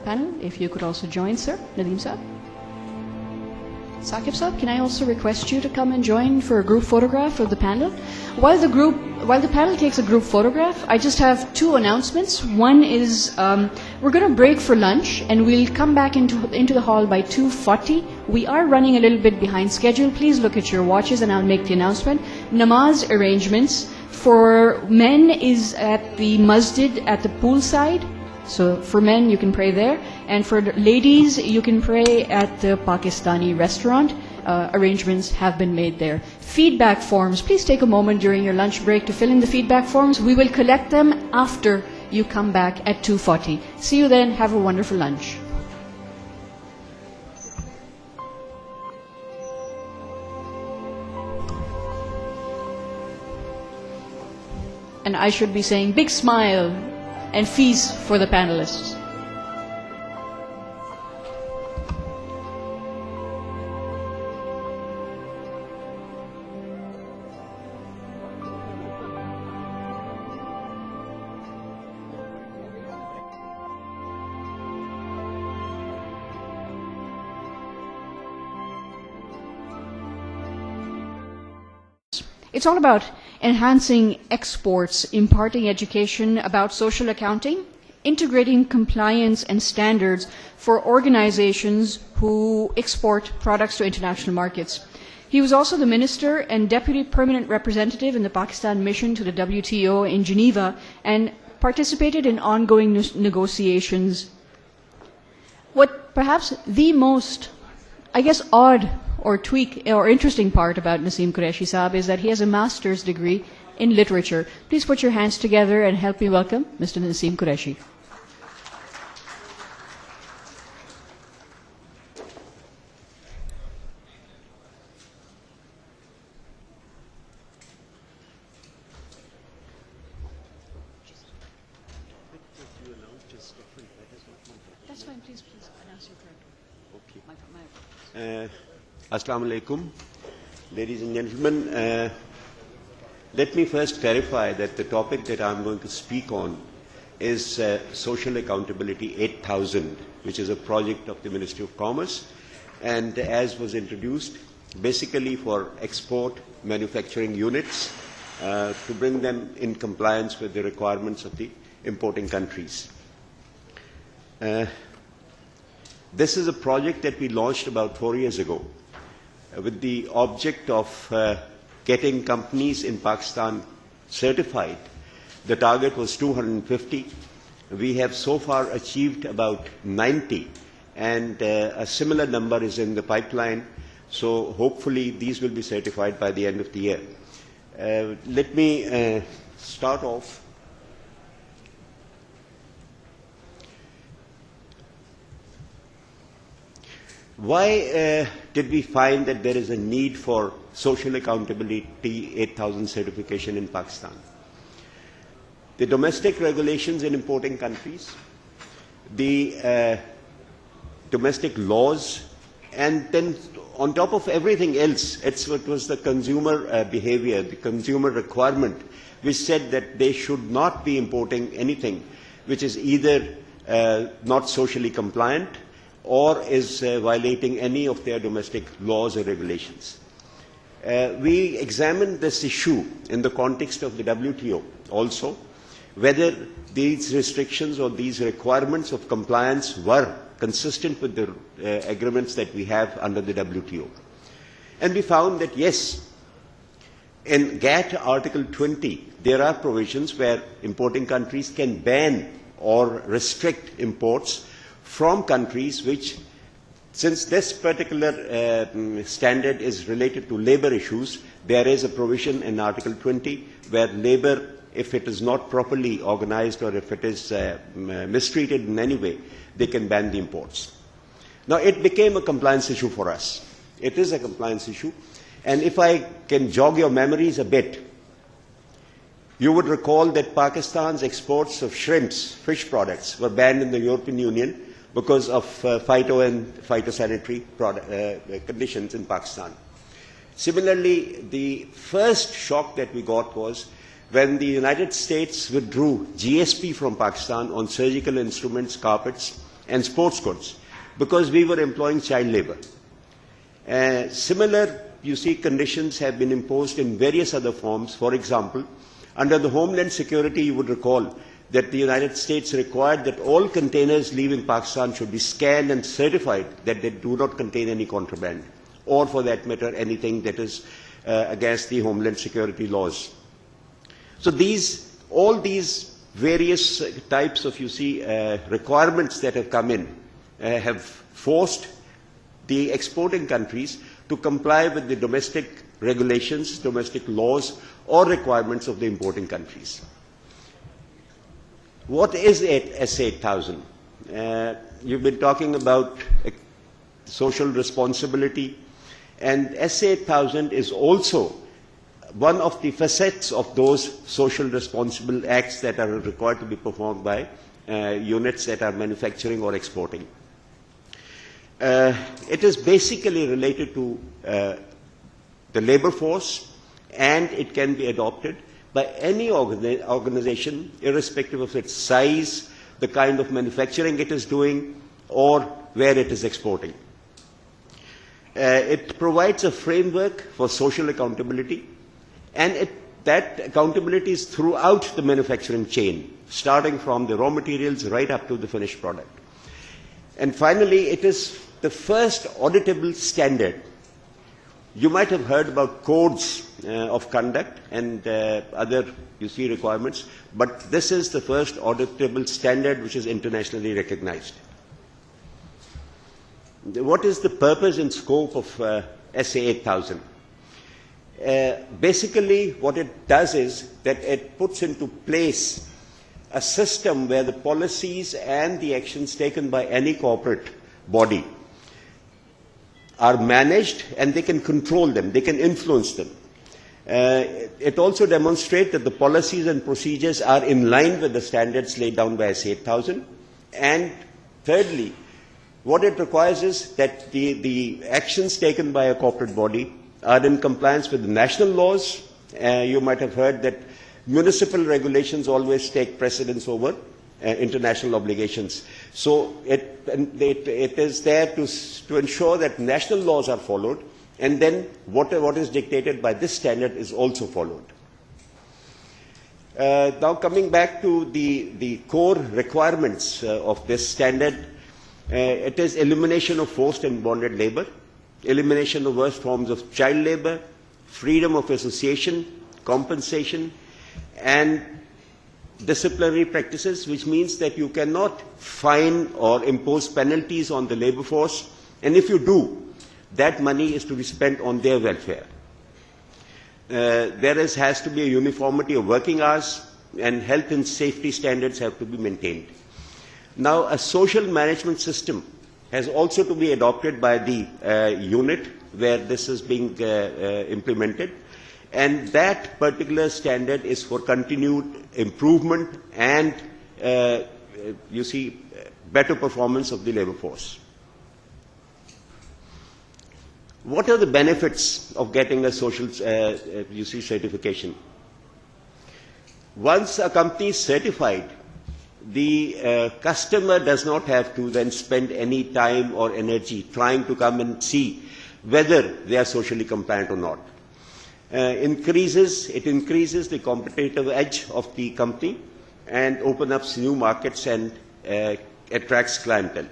panel. If you could also join, sir. Nadeem sir. Saqib sir, can I also request you to come and join for a group photograph of the panel? While the panel takes a group photograph, I just have two announcements. One is we're going to break for lunch, and we'll come back into the hall by 2:40. We are running a little bit behind schedule. Please look at your watches, and I'll make the announcement. Namaz arrangements for men is at the masjid at the poolside. So for men, you can pray there. And for ladies, you can pray at the Pakistani restaurant. Arrangements have been made there. Feedback forms. Please take a moment during your lunch break to fill in the feedback forms. We will collect them after you come back at 2:40. See you then. Have a wonderful lunch. And I should be saying big smile and feast for the panelists. It's all about enhancing exports, imparting education about social accounting, integrating compliance and standards for organizations who export products to international markets. He was also the Minister and Deputy Permanent Representative in the Pakistan mission to the WTO in Geneva and participated in ongoing negotiations. What perhaps the most, odd or tweak or interesting part about Naseem Qureshi Saab is that he has a master's degree in literature. Please put your hands together and help me welcome Mr. Naseem Qureshi. That's fine, please announce your prayer. Okay. Assalamu alaikum, ladies and gentlemen. Let me first clarify that the topic that I'm going to speak on is Social Accountability 8000, which is a project of the Ministry of Commerce, and as was introduced, basically for export manufacturing units to bring them in compliance with the requirements of the importing countries. This is a project that we launched about 4 years ago with the object of getting companies in Pakistan certified. The target was 250. We have so far achieved about 90, and a similar number is in the pipeline. So hopefully these will be certified by the end of the year. Let me start off. Why did we find that there is a need for Social Accountability 8000 certification in Pakistan? The domestic regulations in importing countries, the domestic laws, and then on top of everything else, it was the consumer behavior, the consumer requirement, which said that they should not be importing anything which is either not socially compliant or is violating any of their domestic laws or regulations. We examined this issue in the context of the WTO also, whether these restrictions or these requirements of compliance were consistent with the agreements that we have under the WTO. And we found that yes, in GATT Article 20, there are provisions where importing countries can ban or restrict imports from countries which, since this particular standard is related to labor issues, there is a provision in Article 20 where labor, if it is not properly organized or if it is mistreated in any way, they can ban the imports. Now, it became a compliance issue for us. It is a compliance issue. And if I can jog your memories a bit, you would recall that Pakistan's exports of shrimps, fish products, were banned in the European Union because of phyto and phytosanitary conditions in Pakistan. Similarly, the first shock that we got was when the United States withdrew GSP from Pakistan on surgical instruments, carpets, and sports goods because we were employing child labor. Similar, you see, conditions have been imposed in various other forms. For example, under the Homeland Security, you would recall that the United States required that all containers leaving Pakistan should be scanned and certified that they do not contain any contraband, or for that matter, anything that is against the Homeland Security laws. So all these various types of, you see, requirements that have come in have forced the exporting countries to comply with the domestic regulations, domestic laws, or requirements of the importing countries. What is S8000? You've been talking about social responsibility, and S8000 is also one of the facets of those social responsible acts that are required to be performed by units that are manufacturing or exporting. It is basically related to the labor force, and it can be adopted by any organization, irrespective of its size, the kind of manufacturing it is doing, or where it is exporting. It provides a framework for social accountability, and that accountability is throughout the manufacturing chain, starting from the raw materials right up to the finished product. And finally, it is the first auditable standard. You might have heard about codes of conduct and other, you see, requirements, but this is the first auditable standard which is internationally recognized. What is the purpose and scope of SA8000? Basically, what it does is that it puts into place a system where the policies and the actions taken by any corporate body are managed, and they can control them, they can influence them. It also demonstrates that the policies and procedures are in line with the standards laid down by SA8000. And thirdly, what it requires is that the actions taken by a corporate body are in compliance with the national laws. You might have heard that municipal regulations always take precedence over international obligations. So it is there to ensure that national laws are followed, and then what is dictated by this standard is also followed. Now coming back to the core requirements of this standard, it is elimination of forced and bonded labor, elimination of worst forms of child labor, freedom of association, compensation, and disciplinary practices, which means that you cannot fine or impose penalties on the labor force, and if you do, that money is to be spent on their welfare. There has to be a uniformity of working hours, and health and safety standards have to be maintained. Now, a social management system has also to be adopted by the unit where this is being implemented, and that particular standard is for continued improvement and, you see, better performance of the labor force. What are the benefits of getting a social, you see, certification? Once a company is certified, the customer does not have to then spend any time or energy trying to come and see whether they are socially compliant or not. It increases the competitive edge of the company and opens up new markets and attracts clientele.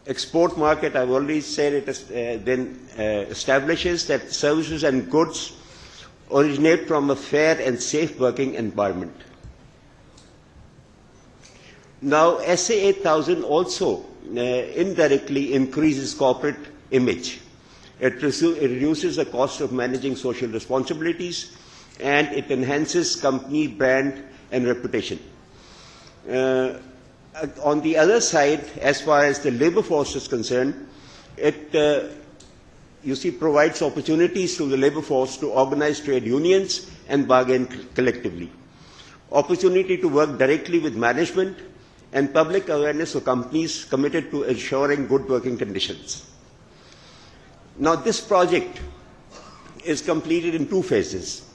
Export market, I've already said, it then establishes that services and goods originate from a fair and safe working environment. Now, SA8000 also indirectly increases corporate image. It reduces the cost of managing social responsibilities, and it enhances company brand and reputation. On the other side, as far as the labor force is concerned, it you see, provides opportunities to the labor force to organize trade unions and bargain collectively. Opportunity to work directly with management and public awareness of companies committed to ensuring good working conditions. Now, this project is completed in 2 phases.